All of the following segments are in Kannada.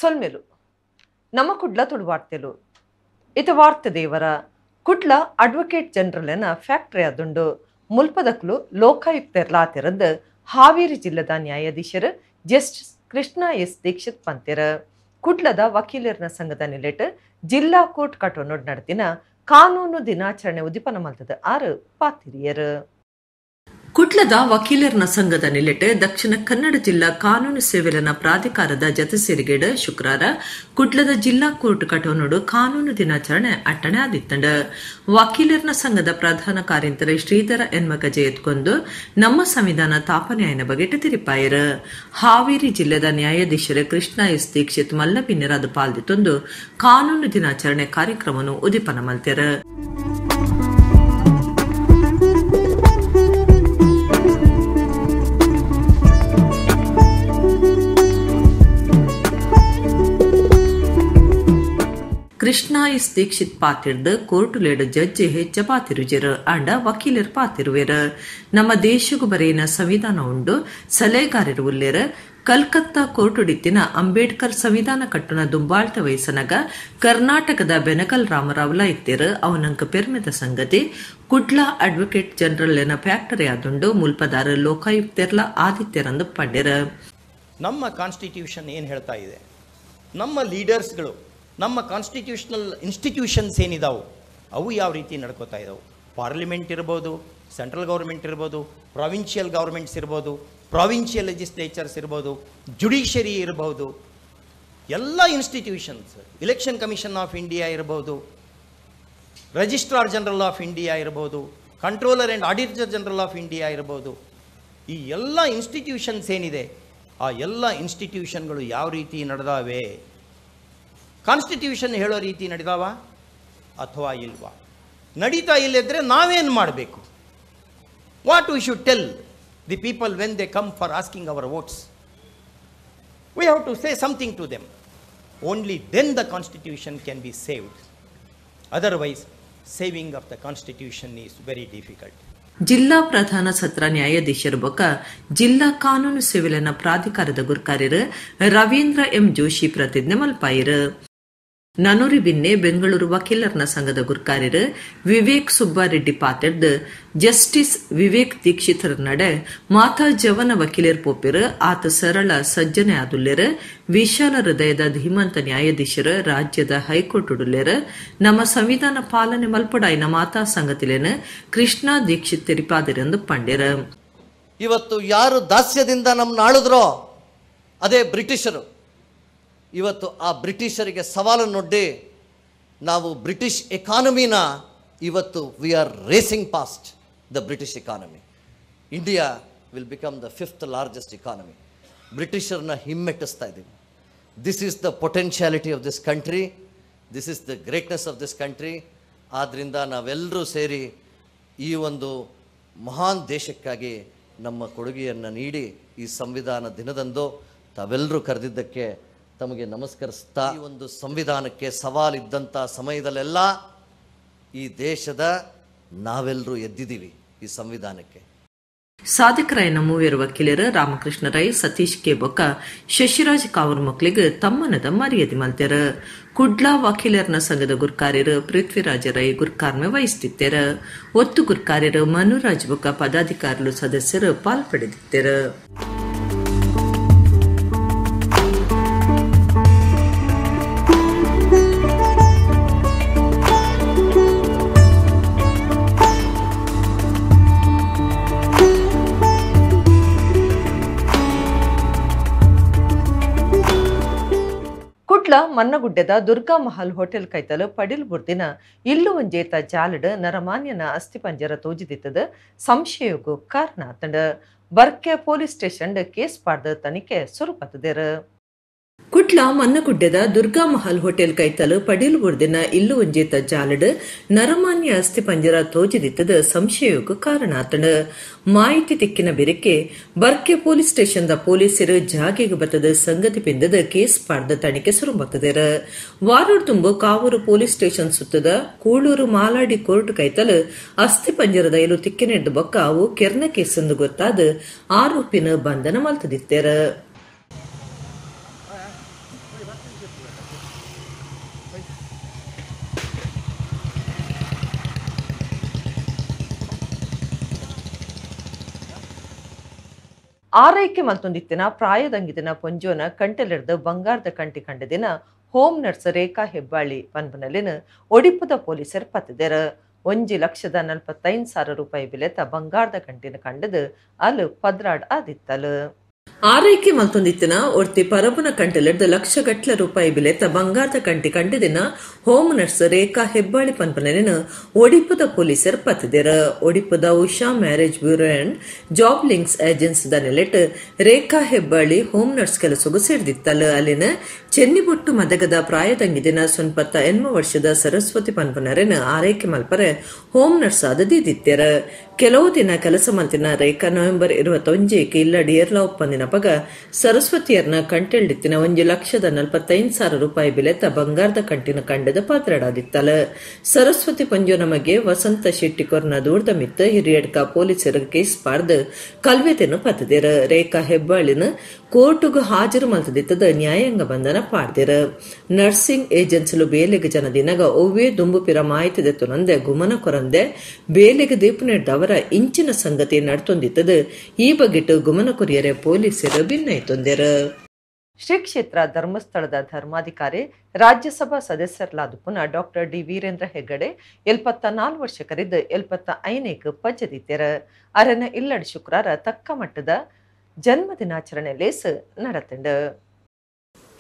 ಸೊಲ್ಮೆಲು ನಮ್ಮ ಕುಡ್ಲ ತುಳು ವಾರ್ತೆಲು ಇತ ವಾರ್ತೆ ದೇವರ ಕುಡ್ಲ ಅಡ್ವೊಕೇಟ್ ಜನರಲ್ನ ಫ್ಯಾಕ್ಟರಿ ಆದುಂಡು ಮುಲ್ಪದಕ್ಲು ಲೋಕಾಯುಕ್ತರ್ಲಾತಿರಂದು ಹಾವೇರಿ ಜಿಲ್ಲದ ನ್ಯಾಯಾಧೀಶರು ಜಸ್ಟಿಸ್ ಕೃಷ್ಣ ಎಸ್ ದೀಕ್ಷಿತ್ ಪಂತೆರ ಕುಡ್ಲದ ವಕೀಲರ ಸಂಘದ ನಿಲೆಟ್ ಜಿಲ್ಲಾ ಕೋರ್ಟ್ ಕಟೋನೋಡ್ ನಡೆದಿನ ಕಾನೂನು ದಿನಾಚರಣೆ ಉದಿಪನ ಮಲ್ತದ 6 ಪಾತಿರಿಯರು ಕುಡ್ಲದ ವಕೀಲರ ಸಂಘದ ನಿಲೆಟ್ ದಕ್ಷಿಣ ಕನ್ನಡ ಜಿಲ್ಲಾ ಕಾನೂನು ಸೇವೆಲನ ಪ್ರಾಧಿಕಾರದ ಜತೆ ಸೇರಿಗೆಡ್ ಶುಕ್ರವಾರ ಕುಡ್ಲದ ಜಿಲ್ಲಾ ಕೋರ್ಟ್ ಕಟೋನೋಡು ಕಾನೂನು ದಿನಾಚರಣೆ ಅಟ್ಟಣೆ ಆದಿತ್ತಂಡ ವಕೀಲರ ಸಂಘದ ಪ್ರಧಾನ ಕಾರ್ಯಂತರ ಶ್ರೀಧರ ಎನ್ಮಕ ಜಯತ್ಕೊಂದು ನಮ್ಮ ಸಂವಿಧಾನ ತಾಪನೆಯಾಯನ ಬಗೆಟ್ ತಿರಿಪಾಯರು ಹಾವೇರಿ ಜಿಲ್ಲೆದ ನ್ಯಾಯಾಧೀಶರು ಕೃಷ್ಣ ಎಸ್ ದೀಕ್ಷಿತ್ ಮಲ್ಲಪಿನ್ನಿರಾದ ಪಾಲ್ದಿತ್ತೊಂದು ಕಾನೂನು ದಿನಾಚರಣೆ ಕಾರ್ಯಕ್ರಮವನ್ನು ಉದಿಪನ ಮಲ್ತೆರು ಕೃಷ್ಣ ಎಸ್ ದೀಕ್ಷಿತ್ ಪಾತಿರ್ದು ಕೋರ್ಟುಲೇಡ್ ಜಡ್ಜಿ ಹೆಚ್ಚ ಪಾತಿರುಜೆರು ಅಂಡ ವಕೀಲರು ಪಾತಿರುವೆರು ನಮ್ಮ ದೇಶಗೂ ಬರೆಯಿನ ಸಂವಿಧಾನ ಉಂಡು ಸಲಹೆಗಾರರು ಉಲ್ಲೇರು ಕಲ್ಕತ್ತಾ ಕೋರ್ಟ್ ಉಡಿತಿನ ಅಂಬೇಡ್ಕರ್ ಸಂವಿಧಾನ ಕಟ್ಟುನ ದುಂಬಾಳ್ತ ವಯಸ್ಸನಗ ಕರ್ನಾಟಕದ ಬೆನಕಲ್ ರಾಮರಾವ್ಲ ಇತ್ತೇರು ಅವನಂಕ ಪೆರ್ಮೆದ ಸಂಗತಿ ಕುಡ್ಲ ಅಡ್ವೊಕೇಟ್ ಜನರಲ್ ಫ್ಯಾಕ್ಟರಿ ಆದುಂಡು ಮುಲ್ಪದಾರ ಲೋಕಾಯುಕ್ತರ್ಲ ಆದಿತ್ಯರಂದು ಪಂಡ್ಯರು. ನಮ್ಮ ಕಾನ್ಸ್ಟಿಟ್ಯೂಷನ್ ಏನು ಹೇಳ್ತಾ ಇದೆ, ನಮ್ಮ ಲೀಡರ್ಸ್ಗಳು, ನಮ್ಮ ಕಾನ್ಸ್ಟಿಟ್ಯೂಷನಲ್ ಇನ್ಸ್ಟಿಟ್ಯೂಷನ್ಸ್ ಏನಿದಾವು ಅವು ಯಾವ ರೀತಿ ನಡ್ಕೋತಾ ಇದಾವೆ. ಪಾರ್ಲಿಮೆಂಟ್ ಇರ್ಬೋದು, ಸೆಂಟ್ರಲ್ ಗೌರ್ಮೆಂಟ್ ಇರ್ಬೋದು, ಪ್ರಾವಿನ್ಷಿಯಲ್ ಗೌರ್ಮೆಂಟ್ಸ್ ಇರ್ಬೋದು, ಪ್ರಾವಿನ್ಷಿಯಲ್ ಲೆಜಿಸ್ಲೇಚರ್ಸ್ ಇರ್ಬೋದು, ಜುಡಿಷರಿ ಇರ್ಬೋದು, ಎಲ್ಲ institutions, election commission of India ಇರ್ಬೋದು, ರಿಜಿಸ್ಟ್ರಾರ್ ಜನರಲ್ ಆಫ್ ಇಂಡಿಯಾ ಇರ್ಬೋದು, controller and auditor general of India ಇರ್ಬೋದು, ಈ ಎಲ್ಲ ಇನ್ಸ್ಟಿಟ್ಯೂಷನ್ಸ್ ಏನಿದೆ ಆ ಎಲ್ಲ ಇನ್ಸ್ಟಿಟ್ಯೂಷನ್ಗಳು ಯಾವ ರೀತಿ ನಡೆದಾವೆ, ಕಾನ್ಸ್ಟಿಟ್ಯೂಷನ್ ಹೇಳೋ ರೀತಿ ನಡೆದಾವ ಅಥವಾ ಇಲ್ವಾ, ನಡೀತಾ ಇಲ್ಲದ್ರೆ ನಾವೇನು ಮಾಡಬೇಕು, what we should tell the people when they come for asking our votes, we have to say something to them, only then the constitution can be saved, otherwise saving of the constitution is very difficult. ಜಿಲ್ಲಾ ಪ್ರಧಾನ ಸತ್ರ ನ್ಯಾಯಾಧೀಶರು ಬೊಕ್ಕ ಜಿಲ್ಲಾ ಕಾನೂನು ಸೇವೆಲನ ಪ್ರಾಧಿಕಾರದ ಗುರ್ಕಾರ್ಯರು ರವೀಂದ್ರ ಎಂ ಜೋಶಿ ಪ್ರತಿಜ್ಞೆ ಮಲ್ಪಾಯಿರು. ನನೂರಿ ಬಿನ್ನೆ ಬೆಂಗಳೂರು ವಕೀಲರ ಸಂಘದ ಗುರ್ಕಾರ್ಯರು ವಿವೇಕ್ ಸುಬ್ಬಾರೆಡ್ಡಿ ಪಾತೆಡ್ದು ಜಸ್ಟಿಸ್ ವಿವೇಕ್ ದೀಕ್ಷಿತರ ನಡೆ ಮಾತಾ ಜವನ ವಕೀಲರ್ ಪೋಪಿರು ಆತ ಸರಳ ಸಜ್ಜನೆ ಆದುಲ್ಲೇರು ವಿಶಾಲ ಹೃದಯದ ಧೀಮಂತ ನ್ಯಾಯಾಧೀಶರು ರಾಜ್ಯದ ಹೈಕೋರ್ಟ್ ಉಡುಲ್ಲೇರು ನಮ್ಮ ಸಂವಿಧಾನ ಪಾಲನೆ ಮಲ್ಪಡಾಯಿನ ಮಾತಾ ಸಂಗತಿಲೇನು ಕೃಷ್ಣ ದೀಕ್ಷಿತ್ ತಿರಿಪಾದಿರೆಂದು ಪಂಡ್ಯರು. ಇವತ್ತು ಯಾರು ದಾಸ್ಯದಿಂದ ನಮ್ಮನ್ನ ಆಳಿದ್ರೋ ಅದೇ ಬ್ರಿಟಿಷರು. ಇವತ್ತು ಆ ಬ್ರಿಟಿಷರಿಗೆ ಸವಾಲನ್ನೊಡ್ಡಿ ನಾವು ಬ್ರಿಟಿಷ್ ಎಕಾನಮಿನ ಇವತ್ತು we are racing past the British economy. India will become the 5th largest economy. ಬ್ರಿಟಿಷರ್ನ ಹಿಮ್ಮೆಟ್ಟಿಸ್ತಾ ಇದ್ದೀವಿ. This is the potentiality of this country, this is the greatness of this country. ಆದ್ದರಿಂದ ನಾವೆಲ್ಲರೂ ಸೇರಿ ಈ ಒಂದು ಮಹಾನ್ ದೇಶಕ್ಕಾಗಿ ನಮ್ಮ ಕೊಡುಗೆಯನ್ನು ನೀಡಿ ಈ ಸಂವಿಧಾನ ದಿನದಂದು ತಾವೆಲ್ಲರೂ ಕರೆದಿದ್ದಕ್ಕೆ ತಮಗೆ ನಮಸ್ಕರಿಸ್ತಾ, ಈ ಒಂದು ಸಂವಿಧಾನಕ್ಕೆ ಸವಾಲಿದ್ದಂಥ ಸಮಯದಲ್ಲೆಲ್ಲ ಈ ದೇಶದ ನಾವೆಲ್ಲರೂ ಎದ್ದಿದ್ದೀವಿ ಈ ಸಂವಿಧಾನಕ್ಕೆ. ಸಾಧಕರಾಯನ ಮೂವರು ವಕೀಲರು ರಾಮಕೃಷ್ಣ ರೈ, ಸತೀಶ್ ಕೆ ಬೊಕ್ಕ, ಶಶಿರಾಜ್ ಕಾವೂರ್ ಮಕ್ಳಿಗೆ ತಮ್ಮನದ ಮರ್ಯಾದೆ ಮಲ್ತೆರು. ಕುಡ್ಲಾ ವಕೀಲರ ಸಂಘದ ಗುರ್ಕಾರ್ಯರು ಪೃಥ್ವಿರಾಜ ರೈ ಗುರ್ಕಾರ್ಮೆ ವಹಿಸ್ತಿದ್ದರು. ಒತ್ತು ಗುರ್ಕಾರ್ಯರು ಮನುರಾಜ್ ಬೊಕ್ಕ ಪದಾಧಿಕಾರಿಗಳು ಸದಸ್ಯರು ಪಾಲ್ಪಡೆದಿದ್ದರು. ಕುಡ್ಲ ಮನ್ನಗುಡ್ಡದ ದುರ್ಗಾ ಮಹಲ್ ಹೋಟೆಲ್ ಕೈತಲು ಪಡಿಲ್ ಬುರ್ದಿನ ಇಲ್ಲು ಒಂಜೇತ ಜಾಲಡ್ ನರಮಾನ್ಯನ ಅಸ್ಥಿಪಂಜರ ತೋಜಿದಿತ್ತದ ಸಂಶಯಕ್ಕೂ ಕಾರಣ ಆತಂಡ ಬರ್ಕೆ ಪೊಲೀಸ್ ಸ್ಟೇಷನ್ ಕೇಸ್ ಪಾಡ್ದ ತನಿಖೆ ಸುರುಪತ್ತದೇರು. ಕುಡ್ಲ ಮನ್ನಗುಡ್ಡದ ದುರ್ಗಾ ಮಹಲ್ ಹೋಟೆಲ್ ಕೈತಲು ಪಡಿಲ್ ಬುರ್ದಿನ ಇಲ್ಲು ಒಂಜೇತ ಜಾಲಡ್ ನರಮಾನ್ಯ ಅಸ್ಥಿ ಪಂಜರ ತೋಜಿದಿತ್ತದ ಸಂಶಯಕ್ಕೂ ಕಾರಣ ಆತಂಡ ಮಾಹಿತಿ ತಿಕ್ಕಿನ ಬೆರಕೆ ಬರ್ಕೆ ಪೊಲೀಸ್ ಸ್ಟೇಷನ್ ದ ಪೊಲೀಸರು ಜಾಗೆಗೆ ಬತ್ತದ ಸಂಗತಿ ಪಿಂದದ ಕೇಸ್ ಪಾಡ್ದ ತನಿಖೆ ಸುರುಂಬತ್ತದೇರ. ವಾರೂರ್ ತುಂಬು ಕಾವೂರು ಪೊಲೀಸ್ ಸ್ಟೇಷನ್ ಸುತ್ತದ ಕೂಳೂರು ಮಾಲಾಡಿ ಕೋರ್ಟ್ ಕೈತಲು ಅಸ್ಥಿ ಪಂಜರದ ಇಲು ತಿಕ್ಕಿನೆಡ್ದು ಬೊಕ್ಕ ಅವು ಕೆರ್ನ ಕೇಸಂದು ಗೊತ್ತಾದ ಆರೋಪಿನ ಬಂಧನ ಮಲ್ತದಿತ್ತೇರ. ಆರೈಕೆ ಮಲ್ತೊಂದಿತ್ತಿನ ಪ್ರಾಯದಂಗಿದಿನ ಪೊಂಜೋನ ಕಂಟೆಲಿಡ್ದು ಬಂಗಾರದ ಕಂಟಿ ಕಂಡದಿನ ಹೋಮ್ ನರ್ಸ್ ರೇಖಾ ಹೆಬ್ಬಾಳಿ ಪನ್ಪನಲ್ಲಿನ ಒಡಿಪುದ ಪೊಲೀಸರು ಪತ್ತಿದೆರು. 1,45,000 ರೂಪಾಯಿ ಬೆಲೆತ ಬಂಗಾರದ ಕಂಟಿನ ಕಂಡದು ಅಲ್ಲಿ ಪದ್ರಾಡ್ ಆದಿತ್ತಲು. ಆರೈಕೆ ಮಲ್ತೊಂದಿತ್ತಿನ ಒರ್ತಿ ಪರಬುನ ಕಂಟೆಲಿಡ್ದು ಲಕ್ಷಗಟ್ಲ ರೂಪಾಯಿ ಬೆಲೆತ ಬಂಗಾರದ ಕಂಟಿ ಕಂಡದಿನ ಹೋಮ್ ನರ್ಸ್ ರೇಖಾ ಹೆಬ್ಬಾಳಿ ಪನ್ಪನಲ್ಲಿನ ಒಡಿಪುದ ಪೊಲೀಸರು ಪತ್ತಿದೆರು. ಒಡಿಪುದ Usha marriage bureau and job links ಏಜೆನ್ಸಿದ ನೆಲೆಟ್ ರೇಖಾ ಹೆಬ್ಬಾಳಿ ಹೋಮ್ ನರ್ಸ್ ಕೆಲಸಗೂ ಸೇರಿದಿತ್ತಲು. ಅಲ್ಲಿನ ಚೆನ್ನಿಬೊಟ್ಟು ಮದಗದ ಪ್ರಾಯದಂಗಿದಿನ 28 ವರ್ಷದ ಸರಸ್ವತಿ ಪನ್ಪನರಿನ ಆರೈಕೆ ಮಲ್ಪರೆ ಹೋಮ್ ನರ್ಸ್ ಆದ ದೀದಿತ್ತೆರು. ಕೆಲವು ದಿನ ಕೆಲಸ ಮಲ್ತಿನ ರೇಖಾ ನವೆಂಬರ್ 21 ಇಲ್ಲಡಿ ಏರ್ಲ ಒಪ್ಪಂದಿನ ಪಗ ಸರಸ್ವತಿಯರ್ನ ಕಂಟೆಲ್ಡಿತ್ತಿನ 1,45,000 ರೂಪಾಯಿ ಬೆಲೆತ ಬಂಗಾರದ ಕಂಟಿನ ಕಂಡದ ಪಾತ್ರಡಾದಿತ್ತಲು. ಸರಸ್ವತಿ ಪಂಜು ನಮಗೆ ವಸಂತ ಶೆಟ್ಟಿ ಕೊರ್ನ ದೂರ್ದ ಮಿತ್ತು ಹಿರಿಯಡ್ಕ ಪೊಲೀಸರ ಕೇಸ್ ಪಾರ್ದು ಕಲ್ವೆತೆನ್ನು ಪತ್ತದಿರು. ರೇಖಾ ಹೆಬ್ಬಾಳಿನ ಕೋರ್ಟುಗು ಹಾಜರು ಮಲ್ತದಿತ್ತದ ನ್ಯಾಯಾಂಗ ಬಂಧನ ಪಾಡ್ದಿರು. ನರ್ಸಿಂಗ್ ಏಜೆನ್ಸಿಲು ಬೇಲೆಗೆ ಜನದಿನಗ ಒವ್ವೇ ದುಂಬುಪಿರ ಮಾಹಿತಿ ದೆತ್ತುನಂದೆ ಗುಮನ ಕೊರಂದೆ ಬೇಲೆಗೆ ದೀಪು ನೆಡ್ದವರ ಇಂಚಿನ ಸಂಗತಿ ನಡ್ತೊಂದಿತ್ತದು. ಈ ಬಗೆಟ್ಟು ಗುಮನ ಕೊರಿಯರೆ ಪೊಲೀಸರು ಭಿನ್ನೈತೊಂದೆರು. ಶ್ರೀ ಕ್ಷೇತ್ರ ಧರ್ಮಸ್ಥಳದ ಧರ್ಮಾಧಿಕಾರಿ ರಾಜ್ಯಸಭಾ ಸದಸ್ಯರ್ಲಾದ ಪುನಃ ಡಾಕ್ಟರ್ ಡಿ ವೀರೇಂದ್ರ ಹೆಗ್ಗಡೆ 74 ವರ್ಷಕರಿದ್ದು 75 ಪಜ್ಜದಿತ್ತೆರು. ಅರನ ಇಲ್ಲಡ್ ಶುಕ್ರವಾರ ತಕ್ಕ ಮಟ್ಟದ ಜನ್ಮದಿನಾಚರಣೆ ಲೇಸ್ ನಡೆತಂಡು.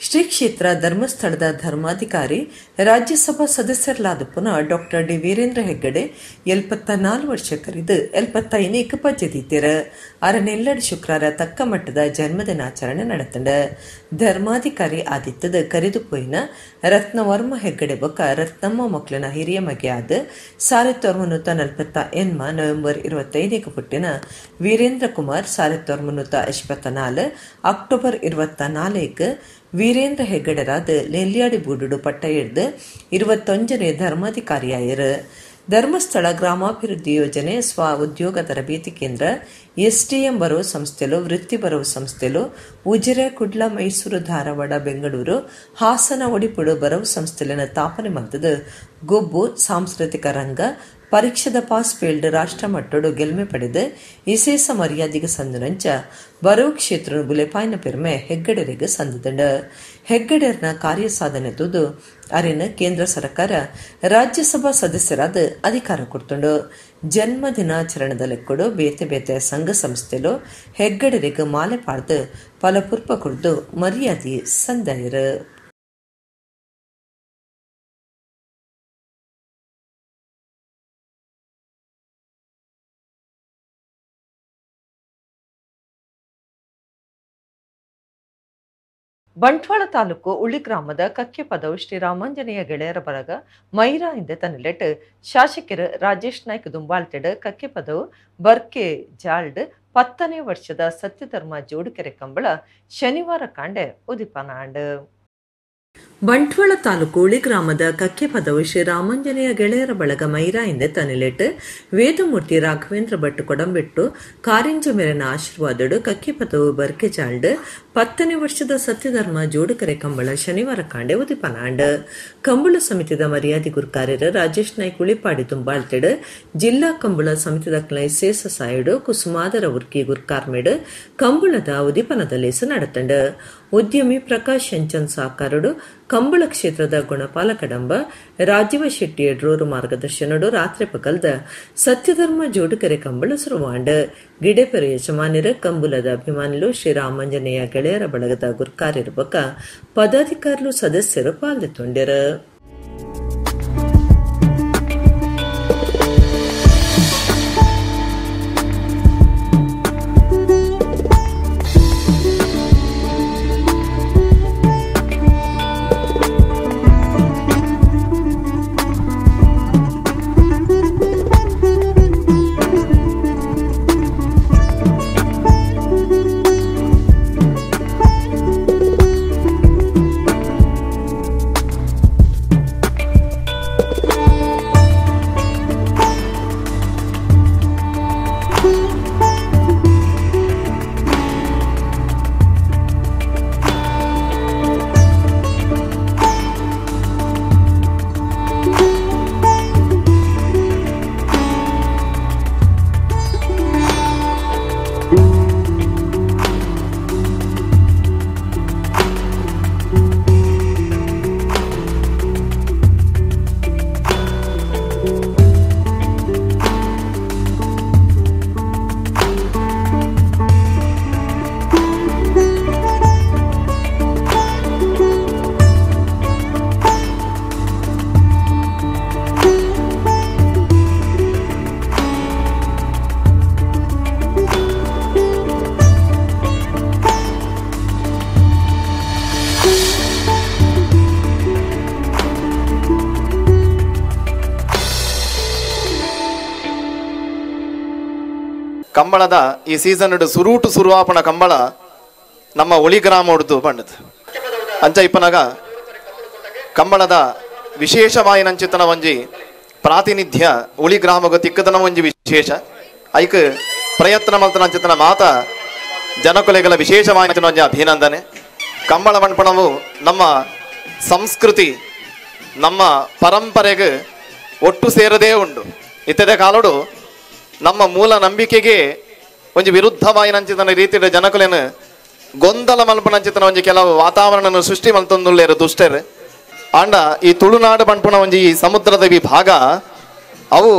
ಶ್ರೀ ಕ್ಷೇತ್ರ ಧರ್ಮಸ್ಥಳದ ಧರ್ಮಾಧಿಕಾರಿ ರಾಜ್ಯಸಭಾ ಸದಸ್ಯರ್ಲಾದ ಪುನಃ ಡಾಕ್ಟರ್ ಡಿ ವೀರೇಂದ್ರ ಹೆಗ್ಗಡೆ 74 ವರ್ಷಕರಿದ್ದು 75 ಪಜ್ಜದಿತ್ತೆರು. ಅರನೆಲ್ಲಡ್ ಶುಕ್ರವಾರ ತಕ್ಕ ಮಟ್ಟದ ಜನ್ಮದಿನಾಚರಣೆ ನಡೆತಂಡು. ಧರ್ಮಾಧಿಕಾರಿ ಆದಿತ್ಯದ ಕರೆದು ಪೋಯಿನ ರತ್ನವರ್ಮ ಹೆಗ್ಗಡೆ ಬೊಕ್ಕ ರತ್ನಮ್ಮ ಮಕ್ಳನ ಹಿರಿಯ ಮಗೆ ಆದ 1948 ನವೆಂಬರ್ 25 ಪುಟ್ಟಿನ ವೀರೇಂದ್ರ ಕುಮಾರ್ 1984 ಅಕ್ಟೋಬರ್ 24 ವೀರೇಂದ್ರ ಹೆಗ್ಗಡೆರಾದ ಲೆಲ್ಯಾಡಿ ಬೂಡುಡು ಪಟ್ಟ ಹಿಡ್ದು 21ನೇ ಧರ್ಮಾಧಿಕಾರಿಯಾಯರು. ಧರ್ಮಸ್ಥಳ ಗ್ರಾಮಾಭಿವೃದ್ಧಿ ಯೋಜನೆ ಸ್ವ ಉದ್ಯೋಗ ತರಬೇತಿ ಕೇಂದ್ರ STM ಬರುವ ಸಂಸ್ಥೆಲು ವೃತ್ತಿ ಬರುವ ಸಂಸ್ಥೆಲು ಉಜಿರೆ ಕುಡ್ಲ ಮೈಸೂರು ಧಾರವಾಡ ಬೆಂಗಳೂರು ಹಾಸನ ಒಡಿಪುಡು ಬರವು ಸಂಸ್ಥೆಲಿನ ತಾಪನೆ ಮಂತದ ಗೊಬ್ಬು ಸಾಂಸ್ಕೃತಿಕ ರಂಗ ಪರೀಕ್ಷದ ಪಾಸ್ ಫೀಲ್ಡ್ ರಾಷ್ಟ್ರ ಮಟ್ಟೋಡು ಗೆಲ್ಮೆ ಪಡೆದು ವಿಶೇಷ ಮರ್ಯಾದೆಗೆ ಸಂದುನಂಚ ಬರವು ಕ್ಷೇತ್ರ ಬುಲೆಪಾಯಿನ ಪೆರ್ಮೆ ಹೆಗ್ಗಡೆರಿಗೆ ಸಂದುದಂಡ. ಹೆಗ್ಗಡೆರ್ನ ಕಾರ್ಯ ಸಾಧನೆ ತೂದು ಅರಿನ ಕೇಂದ್ರ ಸರ್ಕಾರ ರಾಜ್ಯಸಭಾ ಸದಸ್ಯರಾದ ಅಧಿಕಾರ ಕೊಡ್ತುಂಡು. ಜನ್ಮ ದಿನಾಚರಣೆದ ಲೆಕ್ಕೊಡು ಬೇತೆ ಬೇತೆ ಸಂಘ ಸಂಸ್ಥೆಲು ಹೆಗ್ಗಡೆರಿಗೆ ಮಾಲೆ ಪಾಡ್ದು ಫಲಪುರ್ಪ ಕುಡ್ದು ಮರ್ಯಾದೆ ಸಂದಾಯರು. ಬಂಟ್ವಾಳ ತಾಲೂಕು ಉಳ್ಳಿ ಗ್ರಾಮದ ಕಕ್ಕೆ ಪದವು ಶ್ರೀರಾಮಾಂಜನೇಯ ಗೆಳೆಯರ ಬಳಗ ಮೈರಾ ಇಂದ ತನ್ನಲೆಟ್ ಶಾಸಕರು ರಾಜೇಶ್ ನಾಯ್ಕ್ ದುಂಬಾಳ್ತೆಡ್ ಕಕ್ಕೆ ಪದವು ಬರ್ಕೆ ಜಾಲ್ಡ್ 10ನೇ ವರ್ಷದ ಸತ್ಯಧರ್ಮ ಜೋಡುಕೆರೆ ಕಂಬಳ ಶನಿವಾರ ಕಾಂಡೆ ಉದಿಪನಾಂಡ್. ಬಂಟ್ವಾಳ ತಾಲೂಕು ಉಳಿ ಗ್ರಾಮದ ಕಕ್ಕೆ ಪದವು ಶ್ರೀರಾಮಾಂಜನೇಯ ಗೆಳೆಯರ ಬಳಗ ಮೈರಾ ಇಂದ ತನ್ನಲೆಟ್ ವೇದಮೂರ್ತಿ ರಾಘವೇಂದ್ರ ಭಟ್ ಕೊಡಂಬೆಟ್ಟು ಕಾರಿಂಜ ಮೇರನ ಆಶೀರ್ವಾದಡು ಕಕ್ಕೆ ಪದವು ಬರ್ಕೆ ಜಾಲ್ಡ್ 10ನೇ ವರ್ಷದ ಸತ್ಯಧರ್ಮ ಜೋಡುಕರೆ ಕಂಬಳ ಶನಿವಾರ ಕಾಂಡೆ ಉದಿಪನಾಂಡ್. ಕಂಬಳ ಸಮಿತಿದ ಮರ್ಯಾದೆ ಗುರ್ಕಾರ್ಯರ ರಾಜೇಶ್ ನಾಯ್ಕ್ ಉಳಿಪಾಡಿ ತುಂಬಾಳ್ತೆಡ್ ಜಿಲ್ಲಾ ಕಂಬಳ ಸಮಿತಿದ ಕ್ಲೈಸೇಸ ಸಾಯುಡು ಕುಸುಮಾದರ ಉರ್ಕಿ ಗುರ್ಕಾರ್ಮೆಡ್ ಕಂಬಳದ ಉದಿಪನದ ಲೇಸು ನಡೆತಂಡ್. ಉದ್ಯಮಿ ಪ್ರಕಾಶ್ ಶಂಚನ್ ಸಾಕಾರಡು ಕಂಬಳ ಕ್ಷೇತ್ರದ ಗುಣಪಾಲ ಕಡಂಬ ರಾಜೀವ ಶೆಟ್ಟಿ ಎಡ್ರೋರು ಮಾರ್ಗದರ್ಶನಡು ರಾತ್ರಿ ಪಕಲ್ದ ಸತ್ಯಧರ್ಮ ಜೋಡುಕೆರೆ ಕಂಬಳ ಸುರುವಾಂಡ್. ಗಿಡೆಪೆರ ಯಜಮಾನಿರ ಕಂಬುಲದ ಅಭಿಮಾನಿಲು ಶ್ರೀರಾಮಾಂಜನೇಯ ಗೆಳೆಯರ ಬಳಗದ ಗುರ್ಕಾರ್ಯರ ಬೊಕ್ಕ ಪದಾಧಿಕಾರಿಲು ಸದಸ್ಯರು ಪಾಲ್ಗೊಂಡಿರು. ಕಂಬಳದ ಈ ಸೀಸನ್ ಸುರೂಟು ಸುರುವಾಪಣ ಕಂಬಳ ನಮ್ಮ ಉಳಿ ಗ್ರಾಮ ಹೊಡ್ದು ಬಂಡದು ಅಂಚ ಇಪ್ಪನಾಗ ಕಂಬಳದ ವಿಶೇಷವಾಯಿನಂಚಿತನ ಒಂಜಿ ಪ್ರಾತಿನಿಧ್ಯ ಉಳಿ ಗ್ರಾಮಗ ತಿಕ್ಕದನ ಒಂಜಿ ವಿಶೇಷ ಐಕ್ ಪ್ರಯತ್ನ ಮಲ್ತನಂಚಿತನ ಮಾತ ಜನಕೊಲೆಗಳ ವಿಶೇಷವಾಯಿನ ಒಂಜಿ ಅಭಿನಂದನೆ. ಕಂಬಳ ಮಣ್ಪಣವು ನಮ್ಮ ಸಂಸ್ಕೃತಿ ನಮ್ಮ ಪರಂಪರೆಗೆ ಒಟ್ಟು ಸೇರದೇ ಉಂಡು. ಇತ್ತದ ಕಾಲೋಡು ನಮ್ಮ ಮೂಲ ನಂಬಿಕೆಗೆ ಒಂಜಿ ವಿರುದ್ಧವಾಯಿನಂಚಿತನ ರೀತಿಯ ಜನಕೊಲೆನ ಗೊಂದಲ ಮಲ್ಪನಂಚಿತನ ಒಂಜಿ ಕೆಲವು ವಾತಾವರಣ ಸೃಷ್ಟಿ ಮಲ್ತೊಂದುಳ್ಳೇರು ದುಷ್ಟರು ಆಂಡ ಈ ತುಳುನಾಡು ಪಂಪುನ ಒಂಜಿ ಸಮುದ್ರದ ವಿಭಾಗ ಅವು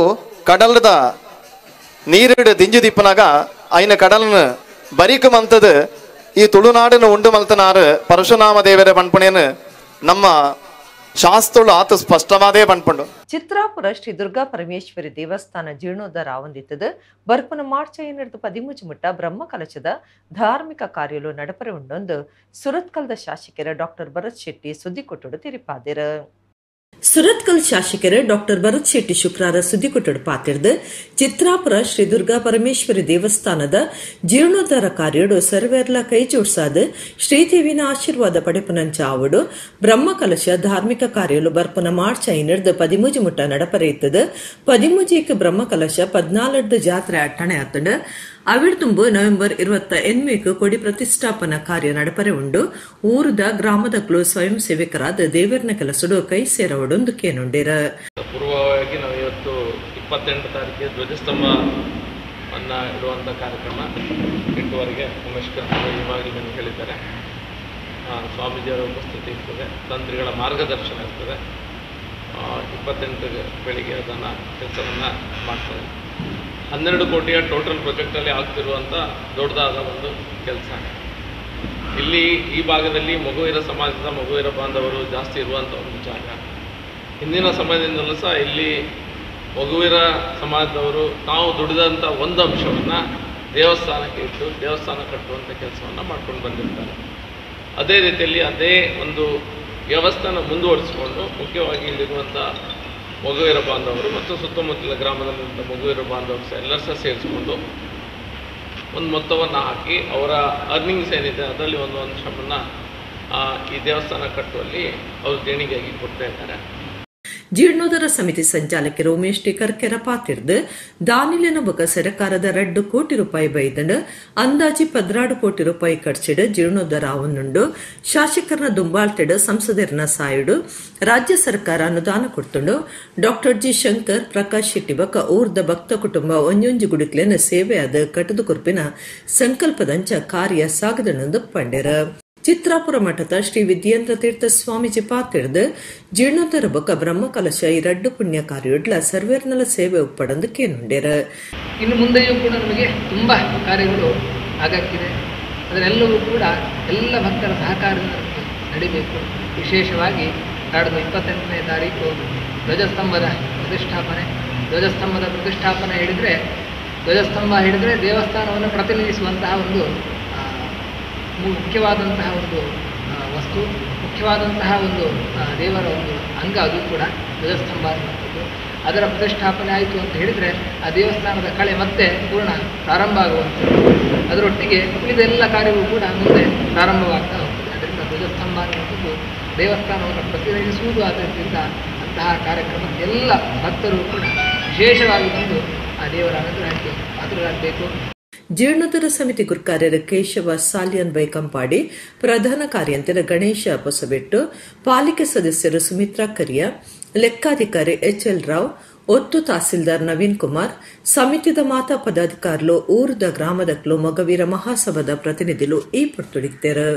ಕಡಲದ ನೀರಿಡ ದಿಂಜು ದಿಪ್ಪನಾಗ ಐನ ಕಡಲನ ಬರಿಕ ಮಂತದ ಈ ತುಳುನಾಡಿನ ಉಂಡು ಮಲ್ತನಾರು ಪರಶುರಾಮ ದೇವರ ಪಂಪುಣೇನು ನಮ್ಮ ಶಾಸ್ತ್ರಗಳು ಆತ ಸ್ಪಷ್ಟವಾದೇ ಪಂಪುಂಡು. ಚಿತ್ರಾಪುರ ಶ್ರೀ ದುರ್ಗಾ ಪರಮೇಶ್ವರಿ ದೇವಸ್ಥಾನ ಜೀರ್ಣೋದ್ಧಾರ ಆವಂದಿತ್ತದು ಬರ್ಪನ ಮಾರ್ಚ್ 13 ಮುಟ್ಟ ಬ್ರಹ್ಮ ಕಲಶದ ಧಾರ್ಮಿಕ ಕಾರ್ಯಲು ನಡಪರೆ ಉಂಡೊಂದು ಸುರತ್ಕಲ್ದ ಶಾಸಕರ ಡಾಕ್ಟರ್ ಭರತ್ ಶೆಟ್ಟಿ ಸುದ್ದಿ ಕೊಟ್ಟುಡು ತಿರಿಪಾದಿರ. ಸುರತ್ಕಲ್ ಶಾಸಕರ ಡಾಕ್ಟರ್ ಭರತ್ ಶೆಟ್ಟಿ ಶುಕ್ರವಾರ ಸುದ್ದಿ ಕೊಟ್ಟುಡು ಪಾತಿರ್ದು ಚಿತ್ರಾಪುರ ಶ್ರೀ ದುರ್ಗಾ ಪರಮೇಶ್ವರಿ ದೇವಸ್ಥಾನದ ಜೀರ್ಣೋದ್ಧಾರ ಕಾರ್ಯಡು ಸರ್ವೇರ್ಲ ಕೈ ಜೋಡ್ಸಾದು ಶ್ರೀದೇವಿನ ಆಶೀರ್ವಾದ ಪಡೆಪುನಂಚ ಆವಡು ಬ್ರಹ್ಮ ಕಲಶ ಧಾರ್ಮಿಕ ಕಾರ್ಯಲು ಬರ್ಪನ ಮಾರ್ಚ್ 13 ಮುಟ್ಟ ನಡಪರೆ ಇತ್ತದು 13 ಬ್ರಹ್ಮ ಕಲಶ 14 ಜಾತ್ರೆ ಅಟ್ಟಣೆ ಆತಂಡು ಅವಿಡ್ತುಂಬು ನವೆಂಬರ್ 28 ಕೊಡಿ ಪ್ರತಿಷ್ಠಾಪನಾ ಕಾರ್ಯ ನಡಪರೆ ಉಂಡು ಊರದ ಗ್ರಾಮದಕ್ಕಳು ಸ್ವಯಂ ಸೇವಕರಾದ ದೇವರನ ಕೆಲಸಡು ಕೈ ಸೇರವಡೊಂದು ಕೇನುಂಡಿರ. ಪೂರ್ವವಾಗಿ ನಾವು ಇವತ್ತು 28 ತಾರೀಕಿಗೆ ಧ್ವಜಸ್ತಂಭ ಇಡುವಂಥ ಕಾರ್ಯಕ್ರಮ 8ವರೆಗೆ ಉಮೇಶ್ ಕರ್ನಾಟಕ ಇವಾಗಲೇ ನನಗೆ ಹೇಳಿದ್ದಾರೆ. ಸ್ವಾಮೀಜಿಯವರ ಉಪಸ್ಥಿತಿ ಇರ್ತದೆ, ತಂತ್ರಿಗಳ ಮಾರ್ಗದರ್ಶನ ಇರ್ತದೆ. 28 ಬೆಳಿಗ್ಗೆ ಅದನ್ನು ಕೆಲಸವನ್ನು ಮಾಡ್ತಾರೆ. 12 ಕೋಟಿಯ ಟೋಟಲ್ ಪ್ರಾಜೆಕ್ಟಲ್ಲಿ ಆಗ್ತಿರುವಂಥ ದೊಡ್ಡದಾದ ಒಂದು ಕೆಲಸ. ಇಲ್ಲಿ ಈ ಭಾಗದಲ್ಲಿ ಮಗುವಿನ ಸಮಾಜದ ಮಗುವಿನ ಬಾಂಧವರು ಜಾಸ್ತಿ ಇರುವಂಥ ಒಂದು ಜಾಗ. ಹಿಂದಿನ ಸಮಯದಿಂದಲೂ ಸಹ ಇಲ್ಲಿ ಮಗುವಿನ ಸಮಾಜದವರು ತಾವು ದುಡಿದಂಥ ಒಂದು ಅಂಶವನ್ನು ದೇವಸ್ಥಾನಕ್ಕೆ ಇಟ್ಟು ದೇವಸ್ಥಾನ ಕಟ್ಟುವಂಥ ಕೆಲಸವನ್ನು ಮಾಡ್ಕೊಂಡು ಬಂದಿರ್ತಾರೆ. ಅದೇ ರೀತಿಯಲ್ಲಿ ಅದೇ ಒಂದು ವ್ಯವಸ್ಥೆನ ಮುಂದುವರಿಸಿಕೊಂಡು ಮುಖ್ಯವಾಗಿ ಇಲ್ಲಿರುವಂಥ ಮಗುವಿನ ಬಾಂಧವರು ಮತ್ತು ಸುತ್ತಮುತ್ತಲ ಗ್ರಾಮದಲ್ಲಿರುವಂಥ ಮಗುವಿನ ಬಾಂಧವರು ಸಹ ಎಲ್ಲರೂ ಸಹ ಸೇರಿಸ್ಕೊಂಡು ಒಂದು ಮೊತ್ತವನ್ನು ಹಾಕಿ ಅವರ ಅರ್ನಿಂಗ್ಸ್ ಏನಿದೆ ಅದರಲ್ಲಿ ಒಂದು ಅಂಶವನ್ನು ಈ ದೇವಸ್ಥಾನ ಕಟ್ಟುವಲ್ಲಿ ಅವರು ದೇಣಿಗೆಯಾಗಿ ಕೊಡ್ತಾ ಇದ್ದಾರೆ. ಜೀರ್ಣೋದ್ಧಾರ ಸಮಿತಿ ಸಂಚಾಲಕ ರೋಮೇಶ್ ಟೇಕರ್ ಕೆರಪಾತಿರ್ದು ದಾನಿಲಿನ ಬೊಕ ಸರ್ಕಾರದ 2 ಕೋಟಿ ರೂಪಾಯಿ ಬೈದಂಡು ಅಂದಾಜಿ 16 ಕೋಟಿ ರೂಪಾಯಿ ಖರ್ಚಿಡು ಜೀರ್ಣೋದ್ಧಾರ ಆವನ್ನುಂಡು ಶಾಸಕರನ ದುಂಬಾಳ್ತೆಡು ಸಂಸದರನ ಸಾಯುಡು ರಾಜ್ಯ ಸರ್ಕಾರ ಅನುದಾನ ಕೊಡ್ತುಂಡು. ಡಾಕ್ಟರ್ ಜಿ ಶಂಕರ್ ಪ್ರಕಾಶ್ ಶೆಟ್ಟಿ ಬೊಕ ಊರ್ದ ಭಕ್ತ ಕುಟುಂಬ ಒಂಜೊಂಜಿ ಗುಡಿಕ್ಲೆನ ಸೇವೆಯಾದ ಕಟದು ಕುರ್ಪಿನ ಸಂಕಲ್ಪದಂಚ ಕಾರ್ಯ ಸಾಗದನೆಂದು ಪಂಡೆರ. ಚಿತ್ರಾಪುರ ಮಠದ ಶ್ರೀ ವಿದ್ಯೇಂದ್ರ ತೀರ್ಥ ಸ್ವಾಮೀಜಿ ಪಾತಿರ್ದು ಜೀರ್ಣೋದ್ಧಾರ ಬೊಕ ಬ್ರಹ್ಮ ಕಲಶ ಈ 2 ಪುಣ್ಯ ಕಾರ್ಯೊಡ್ಲ ಸರ್ವೇರ್ನಲ ಸೇವೆ ಉಪ್ಪಡಂದು ಕೇನುಂಡೆರ. ಇನ್ನು ಮುಂದೆಯೂ ಕೂಡ ನಮಗೆ ತುಂಬ ಕಾರ್ಯಗಳು ಆಗಕ್ಕಿದೆ. ಅದರೆಲ್ಲವೂ ಕೂಡ ಎಲ್ಲ ಭಕ್ತರ ಸಹಕಾರದಿಂದ ನಡಿಬೇಕು. ವಿಶೇಷವಾಗಿ ನಾಡ್ದು 28ನೇ ತಾರೀಕು ಧ್ವಜಸ್ತಂಭದ ಪ್ರತಿಷ್ಠಾಪನೆ ಧ್ವಜಸ್ತಂಭ ಹಿಡಿದ್ರೆ ದೇವಸ್ಥಾನವನ್ನು ಪ್ರತಿನಿಧಿಸುವಂತಹ ಒಂದು ಮುಖ್ಯವಾದಂತಹ ಒಂದು ವಸ್ತು, ಮುಖ್ಯವಾದಂತಹ ಒಂದು ದೇವರ ಒಂದು ಅಂಗ, ಅದು ಕೂಡ ಧ್ವಜಸ್ತಂಭ ಅನ್ನುವಂಥದ್ದು. ಅದರ ಪ್ರತಿಷ್ಠಾಪನೆ ಆಯಿತು ಅಂತ ಹೇಳಿದರೆ ಆ ದೇವಸ್ಥಾನದ ಕಳೆ ಮತ್ತೆ ಪೂರ್ಣ ಪ್ರಾರಂಭ ಆಗುವಂಥದ್ದು. ಅದರೊಟ್ಟಿಗೆ ಉಳಿದೆಲ್ಲ ಕಾರ್ಯವೂ ಕೂಡ ಮುಂದೆ ಪ್ರಾರಂಭವಾಗ್ತಾ ಹೋಗ್ತದೆ. ಅದರಿಂದ ಧ್ವಜಸ್ತಂಭ ಅನ್ನುವಂಥದ್ದು ದೇವಸ್ಥಾನವನ್ನು ಪ್ರತಿನಿಧಿಸುವುದು. ಆದ್ದರಿಂದ ಅಂತಹ ಕಾರ್ಯಕ್ರಮಕ್ಕೆ ಎಲ್ಲ ಭಕ್ತರು ಕೂಡ ವಿಶೇಷವಾಗಿ ಬಂದು ಆ ದೇವರ ಅನುಗ್ರಹಕ್ಕೆ ಪಾತ್ರರಾಗಬೇಕು. ಜೀರ್ಣೋದ್ಧಾರ ಸಮಿತಿ ಗುರ್ಕಾರ್ಯರ ಕೇಶವ ಸಾಲಿಯನ್ ಬೈಕಂಪಾಡಿ, ಪ್ರಧಾನ ಕಾರ್ಯಂತರ ಗಣೇಶ ಪೊಸಬೆಟ್ಟು, ಪಾಲಿಕೆ ಸದಸ್ಯರು ಸುಮಿತ್ರಾ ಕರಿಯ, ಲೆಕ್ಕಾಧಿಕಾರಿ HL ರಾವ್, ಒತ್ತು ತಹಸೀಲ್ದಾರ್ ನವೀನ್ ಕುಮಾರ್, ಸಮಿತಿದ ಮಾತಾ ಪದಾಧಿಕಾರುಲು ಊರದ ಗ್ರಾಮದಕ್ಕಲು ಮೊಗವೀರ ಮಹಾಸಭಾದ ಪ್ರತಿನಿಧಿಗಳು ಈ ಪೊರ್ತುಡಿಕ್ತರು.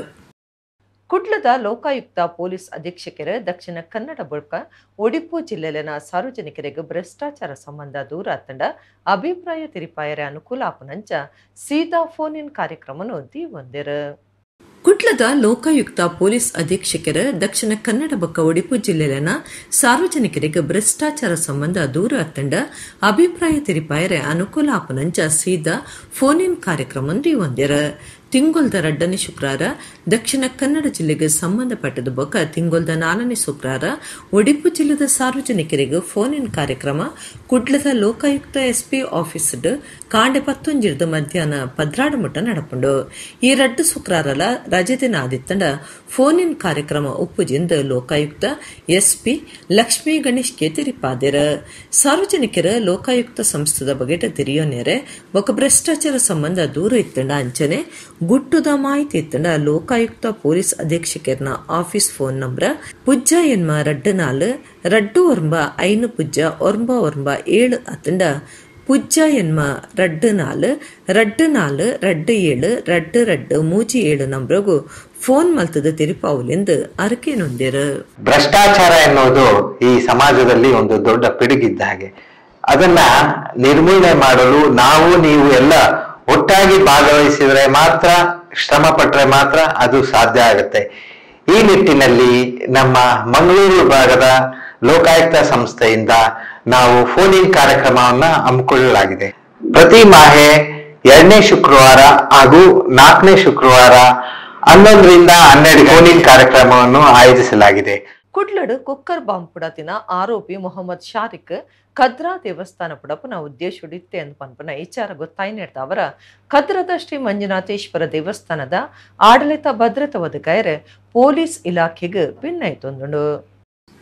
ಕುಡ್ಲದ ಲೋಕಾಯುಕ್ತ ಪೊಲೀಸ್ ಅಧೀಕ್ಷಕರ ದಕ್ಷಿಣ ಕನ್ನಡ ಬಳಿಕ ಉಡುಪಿ ಜಿಲ್ಲೆಯಲ್ಲಿನ ಸಾರ್ವಜನಿಕರಿಗೆ ಭ್ರಷ್ಟಾಚಾರ ಸಂಬಂಧ ದೂರ ತಂಡ ಅಭಿಪ್ರಾಯ ತಿರಿಪಾಯರ ಅನುಕೂಲ ಆಪನಂಚ ಸೀದಾ ಫೋನ್ ಇನ್ ಕಾರ್ಯಕ್ರಮನು ಹೊಂದಿರು. ಕುಡ್ಲದ ಲೋಕಾಯುಕ್ತ ಪೊಲೀಸ್ ಅಧೀಕ್ಷಕರ ದಕ್ಷಿಣ ಕನ್ನಡ ಬೊಕ್ಕ ಉಡುಪಿ ಜಿಲ್ಲೆಯಲ್ಲಿನ ಸಾರ್ವಜನಿಕರಿಗೆ ಭ್ರಷ್ಟಾಚಾರ ಸಂಬಂಧ ದೂರ ತಂಡ ಅಭಿಪ್ರಾಯ ತಿರಿಪಾಯರ ಅನುಕೂಲ ಆಪನಂಚ ಸೀದಾ ಫೋನ್ ಇನ್ ಕಾರ್ಯಕ್ರಮ ಹೊಂದಿರು. ತಿಂಗೊಲ್ದ 2ನೇ ಶುಕ್ರವಾರ ದಕ್ಷಿಣ ಕನ್ನಡ ಜಿಲ್ಲೆಗೆ ಸಂಬಂಧಪಟ್ಟದ ಬೊಕ್ಕ ತಿಂಗೊಲ್ದ 4ನೇ ಶುಕ್ರವಾರ ಉಡುಪಿ ಜಿಲ್ಲೆದ ಸಾರ್ವಜನಿಕರಿಗೆ ಫೋನ್ ಇನ್ ಕಾರ್ಯಕ್ರಮ ಕುಡ್ಲದ ಲೋಕಾಯುಕ್ತ ಎಸ್ಪಿ ಆಫೀಸ್ ಕಾಂಡೆ 19 ಮಧ್ಯಾಹ್ನ 16 ಮುಟ್ಟ ನಡಪುಂಡು. ಈ 2 ಶುಕ್ರವಾರಲ ರಜೆ ದಿನ ಆದಿತ್ತಂಡ ಫೋನ್ ಇನ್ ಕಾರ್ಯಕ್ರಮ ಉಪ್ಪುಜಿಂದ ಲೋಕಾಯುಕ್ತ ಎಸ್ಪಿ ಲಕ್ಷ್ಮೀ ಗಣೇಶ್ಗೆ ತಿರಿಪಾದಿರ. ಸಾರ್ವಜನಿಕರ ಲೋಕಾಯುಕ್ತ ಸಂಸ್ಥೆದ ಬಗೆಟ ತಿರಿಯೋನೇರೆ ಬೊಕ್ಕ ಭ್ರಷ್ಟಾಚಾರ ಸಂಬಂಧ ದೂರ ಇತ್ತಂಡ ಅಂಚನೆ ಗುಟ್ಟುದ ಮಾಹಿತಿ ಇತ್ತಂಡ ಲೋಕಾಯುಕ್ತ ಪೊಲೀಸ್ ಅಧೀಕ್ಷಕರ್ನ ಆಫೀಸ್ ಫೋನ್ ನಂಬರ್ ಪುಜ್ಜ ಎನ್ಮ 24 2 ಪುಜ್ಜ 9 ಅತ್ತಂಡ ಪುಜ್ಜ ಎನ್ಮ 24 24 27 22 ನಂಬರ್ಗೂ ಫೋನ್ ಮಲ್ತದ ತಿರುಪಾವುಲೆಂದು ಅರಕೆ ನೊಂದಿರು. ಭ್ರಷ್ಟಾಚಾರ ಎನ್ನುವುದು ಈ ಸಮಾಜದಲ್ಲಿ ಒಂದು ದೊಡ್ಡ ಪಿಡುಗಿದ್ದ ಹಾಗೆ. ಅದನ್ನ ನಿರ್ಮೂಲನೆ ಮಾಡಲು ನಾವು ನೀವು ಎಲ್ಲ ಒಟ್ಟಾಗಿ ಭಾಗವಹಿಸಿದ್ರೆ ಮಾತ್ರ, ಶ್ರಮ ಪಟ್ಟರೆ ಮಾತ್ರ ಅದು ಸಾಧ್ಯ ಆಗುತ್ತೆ. ಈ ನಿಟ್ಟಿನಲ್ಲಿ ನಮ್ಮ ಮಂಗಳೂರು ಭಾಗದ ಲೋಕಾಯುಕ್ತ ಸಂಸ್ಥೆಯಿಂದ ನಾವು ಫೋನ್ ಇನ್ ಕಾರ್ಯಕ್ರಮವನ್ನ ಹಮ್ಮಿಕೊಳ್ಳಲಾಗಿದೆ. ಪ್ರತಿ ಮಾಹೆ 2ನೇ ಶುಕ್ರವಾರ ಹಾಗೂ 4ನೇ ಶುಕ್ರವಾರ 11 ರಿಂದ 12 ಫೋನ್ ಇನ್ ಕಾರ್ಯಕ್ರಮವನ್ನು ಆಯೋಜಿಸಲಾಗಿದೆ. ಕುಡ್ಲಡ್ ಕುಕ್ಕರ್ ಬಾಂಬ್ ಪುಡತಿನ ಆರೋಪಿ ಮೊಹಮ್ಮದ್ ಶಾರಿಕ್ ಕದ್ರಾ ದೇವಸ್ಥಾನ ಪುಡಪನ ಉದ್ದೇಶುಡಿತ್ತೆ ಎಂದು ಪನ್ಪನ ವಿಚಾರ ಗೊತ್ತಾಯ್ನೇಡ್ದ ಅವರ ಕದ್ರದ ಶ್ರೀ ಮಂಜುನಾಥೇಶ್ವರ ದೇವಸ್ಥಾನದ ಆಡಳಿತ ಭದ್ರತಾ ಒದಗಾಯರೆ ಪೊಲೀಸ್ ಇಲಾಖೆಗೆ ಭಿನ್ನೈತೊಂದುಂಡು.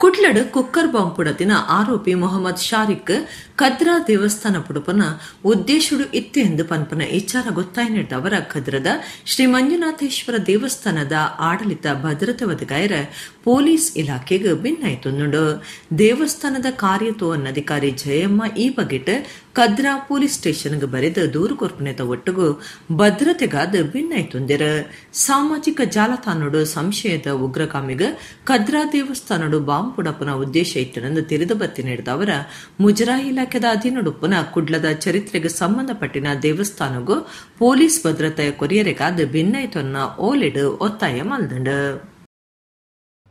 ಕುಡ್ಲಡ್ ಕುಕ್ಕರ್ ಬಾಂಬ್ ಪುಡತಿನ ಆರೋಪಿ ಮೊಹಮ್ಮದ್ ಶಾರಿಕ್ ಕದ್ರಾ ದೇವಸ್ಥಾನ ಪುಡಪನ ಉದ್ದೇಶುಡು ಇತ್ತೆ ಎಂದು ಪನ್ಪನ ವಿಚಾರ ಗೊತ್ತಾಯ್ನೇಡ್ದ ಅವರ ಕದ್ರದ ಶ್ರೀ ಮಂಜುನಾಥೇಶ್ವರ ದೇವಸ್ಥಾನದ ಆಡಳಿತ ಭದ್ರತಾ ಒದಗಾಯರ ಪೊಲೀಸ್ ಇಲಾಖೆಗೆ ಭಿನ್ನಾಯ್ತೊಂದುಂಡು. ದೇವಸ್ಥಾನದ ಕಾರ್ಯತೋನ್ನಧಿಕಾರಿ ಜಯಮ್ಮ ಈ ಬಗೆಟ್ ಕದ್ರಾ ಪೊಲೀಸ್ ಸ್ಟೇಷನ್ಗೆ ಬರೆದು ದೂರು ಕೊರ್ಪನೆತ ಒಟ್ಟುಗು ಭದ್ರತೆಗಾದ ಭಿನ್ನಾಯ್ತೊಂದಿರ. ಸಾಮಾಜಿಕ ಜಾಲತಾಣೋಡು ಸಂಶಯದ ಉಗ್ರಗಾಮಿಗ ಕದ್ರಾ ದೇವಸ್ಥಾನೋಡು ಬಾಂಬ್ ಪುಡಪನ ಉದ್ದೇಶ ಇತ್ತನೆಂದು ತಿಳಿದು ಬತ್ತಿ ನೀಡಿದ ಅವರ ಮುಜರಾಯಿ ಇಲಾಖೆದ ಅಧೀನಡುಪ್ಪನ ಕುಡ್ಲದ ಚರಿತ್ರೆಗೆ ಸಂಬಂಧಪಟ್ಟಿನ ದೇವಸ್ಥಾನಗೂ ಪೊಲೀಸ್ ಭದ್ರತೆಯ ಕೊರಿಯರೆಗಾದ ಭಿನ್ನಾಯ್ತೊನ್ನ ಓಲೆಡು ಒತ್ತಾಯ ಮಲ್ದಂಡು.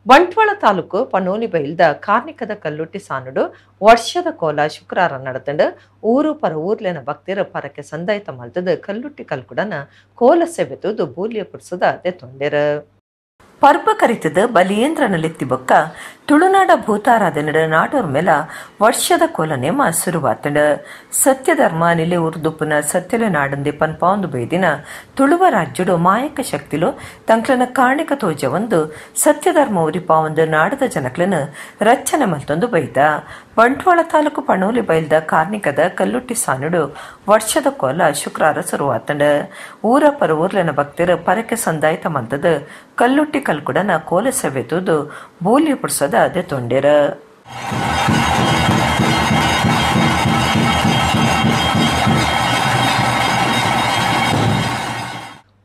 ಬಂಟ್ವಾಳ ತಾಲೂಕು ಪನೋಲಿ ಬೈಲ್ದ ಕಾರ್ಣಿಕದ ಕಲ್ಲುಟ್ಟಿ ಸಾನುಡು ವರ್ಷದ ಕೋಲ ಶುಕ್ರವಾರ ನಡೆದಂಡು ಊರು ಪರ ಊರ್ಲೆನ ಭಕ್ತಿರ ಪರಕ್ಕೆ ಸಂದಾಯಿತ ಮಲ್ತದ ಕಲ್ಲುಟ್ಟಿ ಕಲ್ಕುಡನ ಕೋಲ ಸೆಬೆತುದು ಬೂಲಿಯ ಪುಡ್ಸದ ತೆತ್ತೊಂಡೆರ. ಪರ್ಬ ಕರಿತದ ಬಲಿಯೇಂದ್ರನಲೆತ್ತಿ ಬೊಕ್ಕ ತುಳುನಾಡ ಭೂತಾರಾಧನೆಡ ನಾಡೋರ್ ಮೇಲ ವರ್ಷದ ಕೋಲ ನೇಮ ಶುರುವಾತಂಡ. ಸತ್ಯಧರ್ಮ ನಿಲೆ ಉರ್ದುಪ್ಪನ ಸತ್ಯಲ ನಾಡಂದೆ ಪನ್ಪಾಂದು ಬೇದಿನ ತುಳುವ ರಾಜ್ಯಡು ಮಾಯಕ ಶಕ್ತಿಲು ತಂಕ್ಲನ ಕಾಣಿಕ ತೋಜ ಒಂದು ಸತ್ಯಧರ್ಮ ಉರಿಪ ಒಂದು ನಾಡದ ಜನಕ್ಲನ ರಚನೆ ಮಲ್ತೊಂದು ಬೈದ. ಬಂಟ್ವಾಳ ತಾಲೂಕು ಪಣೋಲಿ ಬೈಲ್ದ ಕಾರ್ಣಿಕದ ಕಲ್ಲುಟ್ಟಿ ಸಾನುಡು ವರ್ಷದ ಕೋಲ ಶುಕ್ರವಾರ ಶುರುವಾತಂಡ. ಊರ ಪರ ಊರ್ಲೆನ ಭಕ್ತರ ಪರಕ್ಕೆ ಸಂದಾಯಿತ ಮಲ್ತದ ಕಲ್ಲುಟ್ಟಿ ಕಲ್ಕುಡನ ಕೋಲ ಸೆವೆತುದು ಬೂಲಿ ಪುಡ್ಸದ ಅದೇ ತೊಂಡೆರ.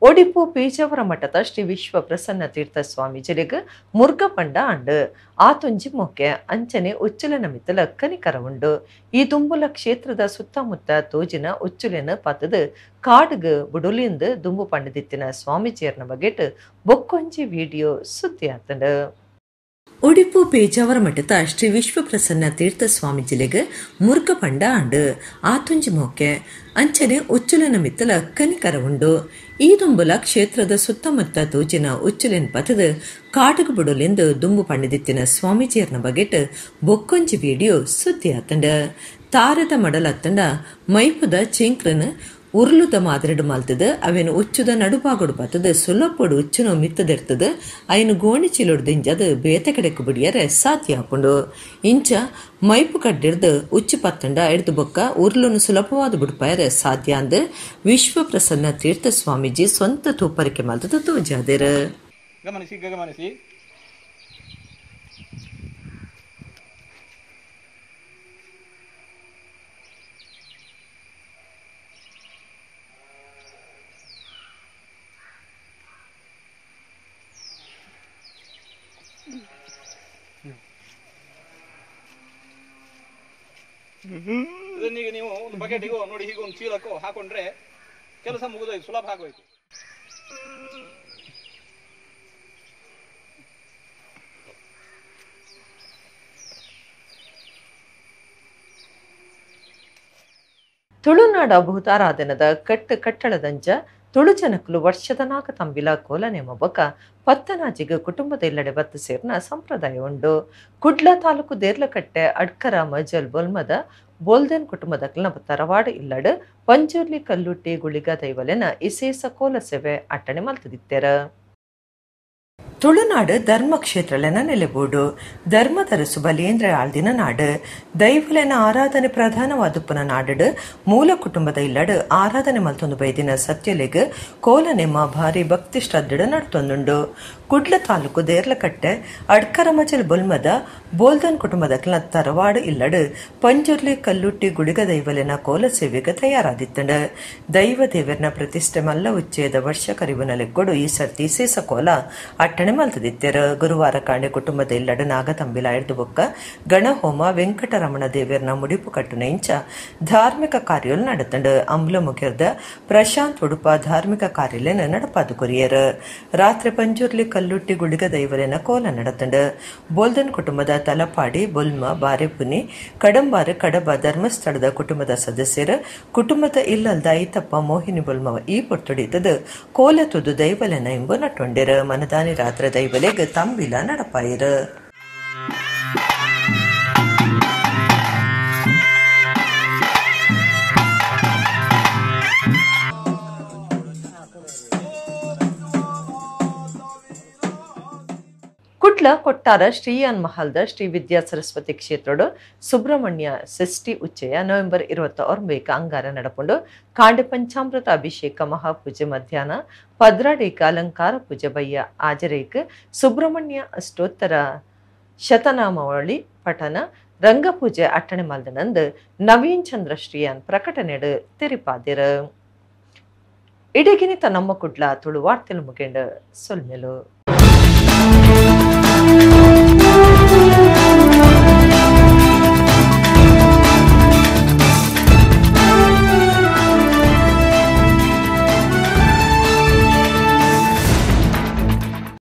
ಒಡಿಪು ಪೇಜಾವರ ಮಠದ ಶ್ರೀ ವಿಶ್ವ ಪ್ರಸನ್ನ ತೀರ್ಥ ಸ್ವಾಮೀಜಿಗೆ ಮುರ್ಗ ಪಂಡ ಅಂಡು ಆತೊಂಜಿ ಮೊಕ್ಕೆ ಅಂಚನೆ ಉಚ್ಚಲನ ಮಿತ್ತಲ ಕನಿಕರ ಉಂಡು. ಈ ದುಂಬುಲ ಕ್ಷೇತ್ರದ ಸುತ್ತಮುತ್ತ ತೋಜಿನ ಉಚ್ಚುಲೆನ ಪತದ ಕಾಡ್ಗ ಬುಡುಲಿಂದ ದುಂಬು ಪಂಡದಿತ್ತಿನ ಸ್ವಾಮೀಜಿಯರ್ನ ಬಗೆಟ್ ಬೊಕ್ಕೊಂಜಿ ವಿಡಿಯೋ ಸುದ್ದಿ ಆತಂಡು. ಉಡುಪು ಪೇಜಾವರ ಮಠದ ಶ್ರೀ ವಿಶ್ವ ಪ್ರಸನ್ನ ತೀರ್ಥ ಸ್ವಾಮೀಜಿಲೆಗೆ ಮುರ್ಗ ಪಂಡ ಅಂಡು ಆತೊಂಜಿ ಮೊಕ್ಕೆ ಅಂಚನೆ ಉಚ್ಚುಲನ ಮಿತ್ತಲ ಕನಿಕರ ಉಂಡು. ಈ ದುಂಬುಲ ಕ್ಷೇತ್ರದ ಸುತ್ತಮುತ್ತ ತೋಜಿನ ಉಚ್ಚುಲೆನ್ ಪತದ ಕಾಟಗ ಬುಡುಲೆಂದು ದುಂಬು ಪಂಡಿದಿತ್ತಿನ ಸ್ವಾಮೀಜಿಯರ್ನ ಬಗೆಟ್ ಬೊಕ್ಕೊಂಜಿ ವಿಡಿಯೋ ಸುದ್ದಿ ಆತಂಡ. ತಾರದ ಮಡಲತ್ತಂಡ ಮೈಪುದ ಚಿಂಕ್ರನ್ ಉರುಳುದ ಮಾದರಿಡು ಮಲ್ತದ ಅವೇನು ಉಚ್ಚುದ ನಡುಬಾಗೊಡು ಪತದ ಸುಲಪೊಡು ಉಚ್ಚುನೋ ಮಿತ್ತದಿರ್ತದ ಅಯ್ಯನು ಗೋಣಿ ಚಿಲುಡ್ದಿಂಜದ ಬೇತೆ ಕಡೆಕು ಬಿಡಿಯರೆ ಸಾಧ್ಯ ಹಾಕೊಂಡು ಇಂಚ ಮೈಪು ಕಡ್ಡಿರ್ದು ಉಚ್ಚು ಪತ್ತಂಡ ಹಿಡ್ದು ಬೊಕ್ಕ ಉರುಳುನು ಸುಲಭವಾದ ಬಿಡ್ಪಾಯರೆ ಸಾಧ್ಯ ಅಂದ ವಿಶ್ವ ಪ್ರಸನ್ನ ತೀರ್ಥ ಸ್ವಾಮೀಜಿ ಸ್ವಂತ ತೂಪರಿಕೆ ಮಲ್ತದ ತೋಜಾದೇರ. ಗಮನಿಸಿ ಇದನ್ನೀಗ ನೀವು ಒಂದು ಬಕೆಟಿಗೋ ನೋಡಿ ಹೀಗೆ ಒಂದು ಚೀಲಕ್ಕೋ ಹಾಕೊಂಡ್ರೆ ಕೆಲಸ ಮುಗಿದೋಯ್ತು, ಸುಲಭ ಆಗೋಯ್ತು. ತುಳುನಾಡ ಭೂತಾರಾಧನದ ಕಟ್ಟಳದಂಜ ತುಳು ಜನಕಲು ವರ್ಷದ ನಾಗ ತಂಬಿಲ ಕೋಲ ನೇಮ ಬೊಕ ಪತ್ತನಾಜಿಗ ಕುಟುಂಬದ ಇಲ್ಲಡೆ ಬತ್ತು ಸೇರ್ನ ಸಂಪ್ರದಾಯ ಉಂಡು. ಕುಡ್ಲ ತಾಲೂಕು ದೇರ್ಲಕಟ್ಟೆ ಅಡ್ಕರ ಮಜಲ್ ಬೊಲ್ಮದ ಬೋಲ್ದೆನ್ ಕುಟುಂಬದ ತರವಾಡು ಇಲ್ಲಡು ಪಂಜುರ್ಲಿ ಕಲ್ಲುಟ್ಟಿ ಗುಳಿಗ ದೈವಲೆನ ಇಸೇಸ ಕೋಲ ಸೇವೆ ಅಟ್ಟಣೆ ಮಲ್ತದಿತ್ತೆರ. ತುಳುನಾಡು ಧರ್ಮ ಕ್ಷೇತ್ರಲೆನ ನೆಲೆಬೂಡು. ಧರ್ಮದರಸು ಬಲೇಂದ್ರ ಆಳ್ದಿನ ನಾಡು. ದೈವಲೆನ ಆರಾಧನೆ ಪ್ರಧಾನವಾದುಪ್ಪನ ನಾಡು. ಮೂಲ ಕುಟುಂಬದ ಇಲ್ಲಡು ಆರಾಧನೆ ಮಲ್ತೊಂದು ಬೈದಿನ ಸತ್ಯಲೆಗ್ ಕೋಲ ನೆಮ್ಮ ಭಾರಿ ಭಕ್ತಿ ಶ್ರದ್ಧೆಡು ನಡ್ತೊಂದುಂಡು. ಕುಡ್ಲ ತಾಲೂಕು ದೇರ್ಲಕಟ್ಟೆ ಅಡ್ಕರ ಮಜಲ್ ಬೊಲ್ಮದ ಬೋಲ್ದನ್ ಕುಟುಂಬದ ತರವಾಡು ಇಲ್ಲಡು ಪಂಜುರ್ಲಿ ಕಲ್ಲುಟ್ಟಿ ಗುಳಿಗ ದೈವಲೆನ ಕೋಲ ಸೇವೆಗೆ ತಯಾರಾದಿತ್ತಂಡು. ದೈವ ದೇವರನ ಪ್ರತಿಷ್ಠೆ ಮಲ್ಲ ಉಚ್ಚೇದ ವರ್ಷ ಕರಿವಿನ ಲೆಗ್ಗೊಡು ಈ ಸರ್ತಿ ಸೀಸ ಕೋಲ ಅಟ್ಟಣೆ ಮಲ್ತದಿತ್ತೆರು. ಗುರುವಾರ ಕಾಂಡೆ ಕುಟುಂಬದ ಇಲ್ಲಡು ನಾಗತಂಬಿಲ ಹಿಡ್ದು ಬೊಕ್ಕ ಗಣಹೋಮ ವೆಂಕಟರಮಣ ದೇವರನ ಮುಡಿಪು ಕಟ್ಟುನ ಇಂಚ ಧಾರ್ಮಿಕ ಕಾರ್ಯಲು ನಡತಂಡು. ಅಂಬ್ಲ ಮುಗಿರ್ದ ಪ್ರಶಾಂತ್ ಉಡುಪ ಧಾರ್ಮಿಕ ಕಾರ್ಯಲೇನ ನಡಪಾದು ಕೊರಿಯರು. ರಾತ್ರಿ ಪಂಜುರ್ಲಿ ಕಲ್ಲುಟ್ಟಿ ಗುಳಿಗ ದೈವಲೆನ ಕೋಲ ನಡತಂಡು. ಬೋಲ್ದನ್ ಕುಟುಂಬದ ತಲಪಾಡಿ ಬೊಲ್ಮ ಬಾರೆಪುನಿ ಕಡಂಬಾರು ಕಡಬ ಧರ್ಮಸ್ಥಳದ ಕುಟುಂಬದ ಸದಸ್ಯರು ಕುಟುಂಬದ ಇಲ್ಲಲ್ದ ಐತಪ್ಪ ಮೋಹಿನಿ ಬೊಲ್ಮ ಈ ಪೊಟ್ಟುಡಿತದ ಕೋಲ ತುದು ದೈವಲೆನ ಎಂಬ ನಟೊಂಡೆರು. ಮನದಾನಿ ರಾತ್ರಿ ದೈವಲೆಗ್ ತಂಬಿಲ ನಡಪಾಯಿರು. ಕುಡ್ಲ ಕೊಟ್ಟಾರ ಶ್ರೀಯಾನ್ ಮಹಲ್ದ ಶ್ರೀ ವಿದ್ಯಾ ಸರಸ್ವತಿ ಕ್ಷೇತ್ರಡು ಸುಬ್ರಹ್ಮಣ್ಯ ಷಷ್ಠಿ ಉಚ್ಚಯ ನವೆಂಬರ್ 29 ಅಂಗಾರ ನಡಪುಂಡು. ಕಾಂಡೆ ಪಂಚಾಮೃತ ಅಭಿಷೇಕ ಮಹಾಪೂಜೆ ಮಧ್ಯಾಹ್ನ ಪದ್ರಾಡೇಕ ಅಲಂಕಾರ ಪೂಜೆ ಬಯ್ಯ ಆಜರೇಕ್ ಸುಬ್ರಹ್ಮಣ್ಯ ಅಷ್ಟೋತ್ತರ ಶತನಾಮಾವಳಿ ಪಠನ ರಂಗಪೂಜೆ ಅಟ್ಟಣೆ ಮಲ್ದನಂದು ನವೀನ್ ಚಂದ್ರ ಶ್ರೀಯಾನ್ ಪ್ರಕಟಣೆಡು ತೆರಿಪಾದಿರು. ಇಡಗಿನಿತ ನಮ್ಮ ಕುಡ್ಲ ತುಳು ವಾರ್ತೆಲು ಮುಗಿಂಡು ಸೊಲ್ಮೆಲು.